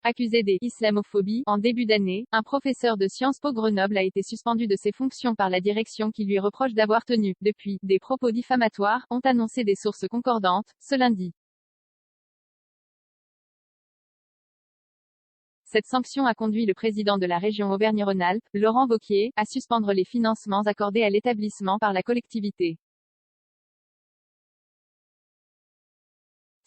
Accusé d'islamophobie, en début d'année, un professeur de Sciences Po Grenoble a été suspendu de ses fonctions par la direction qui lui reproche d'avoir tenu, depuis, des propos diffamatoires, ont annoncé des sources concordantes, ce lundi. Cette sanction a conduit le président de la région Auvergne-Rhône-Alpes, Laurent Wauquiez, à suspendre les financements accordés à l'établissement par la collectivité.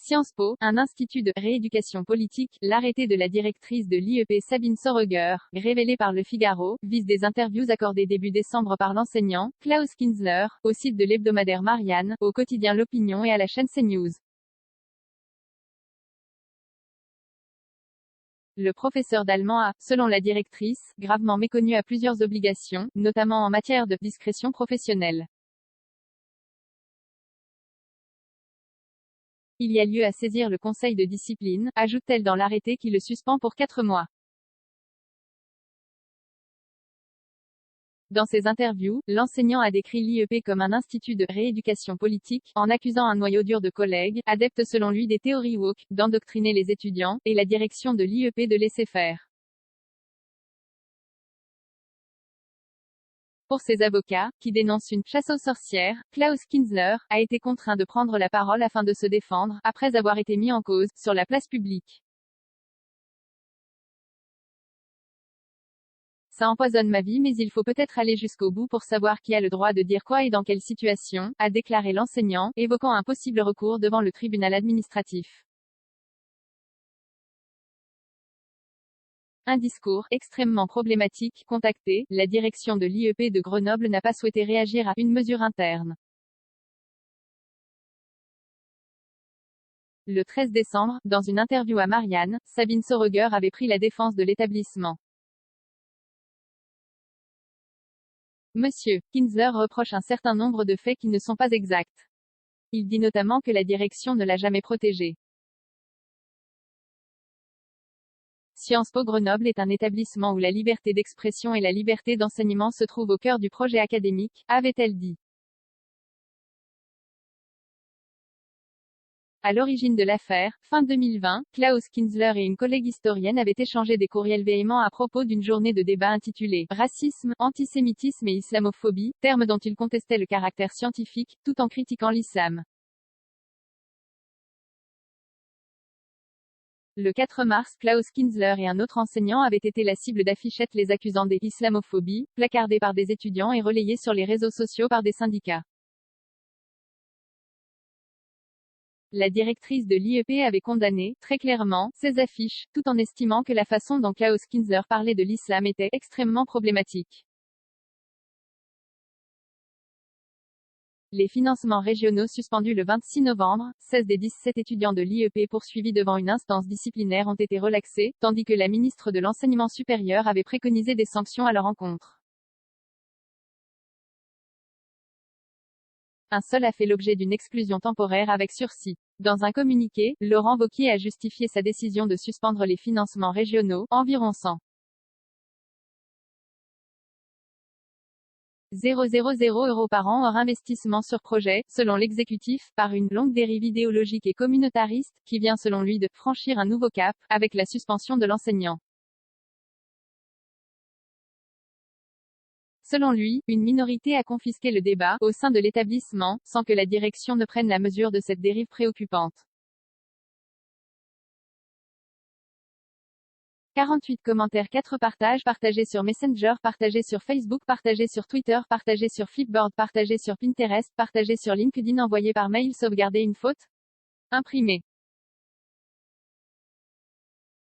Sciences Po, un institut de rééducation politique, l'arrêté de la directrice de l'IEP Sabine Soröger, révélé par Le Figaro, vise des interviews accordées début décembre par l'enseignant, Klaus Kinzler, au site de l'hebdomadaire Marianne, au quotidien L'Opinion et à la chaîne CNews. Le professeur d'allemand a, selon la directrice, gravement méconnu à plusieurs obligations, notamment en matière de discrétion professionnelle. Il y a lieu à saisir le conseil de discipline, ajoute-t-elle dans l'arrêté qui le suspend pour 4 mois. Dans ses interviews, l'enseignant a décrit l'IEP comme un institut de rééducation politique, en accusant un noyau dur de collègues, adeptes selon lui des théories woke, d'endoctriner les étudiants, et la direction de l'IEP de laisser faire. Pour ses avocats, qui dénoncent une « chasse aux sorcières », Klaus Kinzler a été contraint de prendre la parole afin de se défendre, après avoir été mis en cause, sur la place publique. Ça empoisonne ma vie mais il faut peut-être aller jusqu'au bout pour savoir qui a le droit de dire quoi et dans quelle situation, a déclaré l'enseignant, évoquant un possible recours devant le tribunal administratif. Un discours extrêmement problématique. Contacté, la direction de l'IEP de Grenoble n'a pas souhaité réagir à une mesure interne. Le 13 décembre, dans une interview à Marianne, Sabine Soröger avait pris la défense de l'établissement. Monsieur Kinzler reproche un certain nombre de faits qui ne sont pas exacts. Il dit notamment que la direction ne l'a jamais protégé. Sciences Po Grenoble est un établissement où la liberté d'expression et la liberté d'enseignement se trouvent au cœur du projet académique, avait-elle dit. À l'origine de l'affaire, fin 2020, Klaus Kinzler et une collègue historienne avaient échangé des courriels véhéments à propos d'une journée de débat intitulée « Racisme, antisémitisme et islamophobie », termes dont ils contestaient le caractère scientifique, tout en critiquant l'islam. Le 4 mars, Klaus Kinzler et un autre enseignant avaient été la cible d'affichettes les accusant d'islamophobie, placardées par des étudiants et relayées sur les réseaux sociaux par des syndicats. La directrice de l'IEP avait condamné, très clairement, ces affiches, tout en estimant que la façon dont Klaus Kinzler parlait de l'islam était extrêmement problématique. Les financements régionaux suspendus le 26 novembre, 16 des 17 étudiants de l'IEP poursuivis devant une instance disciplinaire ont été relaxés, tandis que la ministre de l'Enseignement supérieur avait préconisé des sanctions à leur encontre. Un seul a fait l'objet d'une exclusion temporaire avec sursis. Dans un communiqué, Laurent Wauquiez a justifié sa décision de suspendre les financements régionaux, environ 100 000 € par an hors investissement sur projet, selon l'exécutif, par une longue dérive idéologique et communautariste, qui vient selon lui de « franchir un nouveau cap », avec la suspension de l'enseignant. Selon lui, une minorité a confisqué le débat, au sein de l'établissement, sans que la direction ne prenne la mesure de cette dérive préoccupante. 48 commentaires, 4 partages, partagés sur Messenger, partagés sur Facebook, partagés sur Twitter, partagés sur Flipboard, partagés sur Pinterest, partagés sur LinkedIn, envoyés par mail, sauvegarder une faute, imprimé.